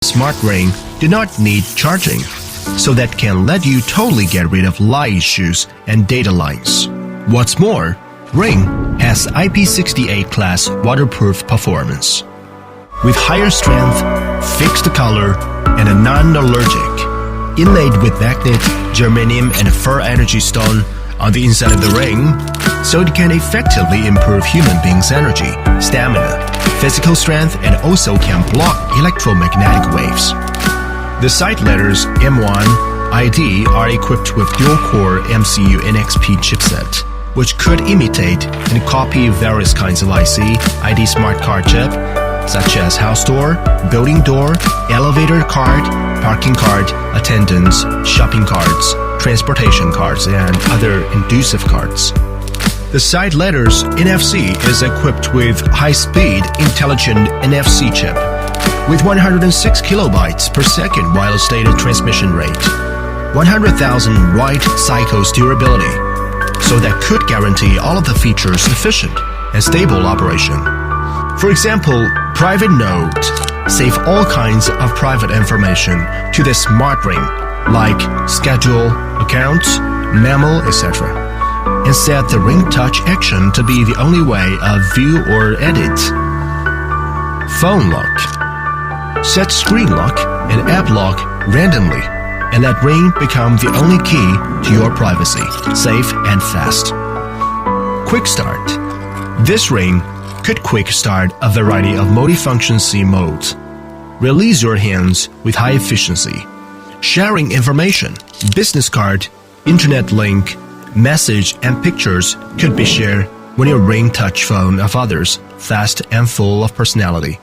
smart ring do not need charging, so that can let you totally get rid of light issues and data lines. What's more, Ring has IP68 class waterproof performance. With higher strength, fixed color, and a non-allergic, inlaid with magnet, germanium, and fur energy stone on the inside of the ring, so it can effectively improve human beings' energy, stamina, physical strength, and also can block electromagnetic waves. The side letters M1 ID are equipped with dual-core MCU NXP chipset, which could imitate and copy various kinds of ID smart card chip, such as house door, building door, elevator card, parking card, attendance, shopping cards, transportation cards, and other inducive cards. The side letters NFC is equipped with high-speed intelligent NFC chip with 106 kilobytes per second wireless data transmission rate, 100,000 write cycles durability, so that could guarantee all of the features efficient and stable operation. For example, private note save all kinds of private information to the smart ring, like schedule, accounts, memo, etc., and set the ring touch action to be the only way of view or edit. Phone lock. Set screen lock and app lock randomly, and let Ring become the only key to your privacy, safe and fast. Quick start. This ring could quick start a variety of multifunction SIM modes. Release your hands with high efficiency. Sharing information, business card, internet link, message and pictures could be shared when your Ring touch phone of others, fast and full of personality.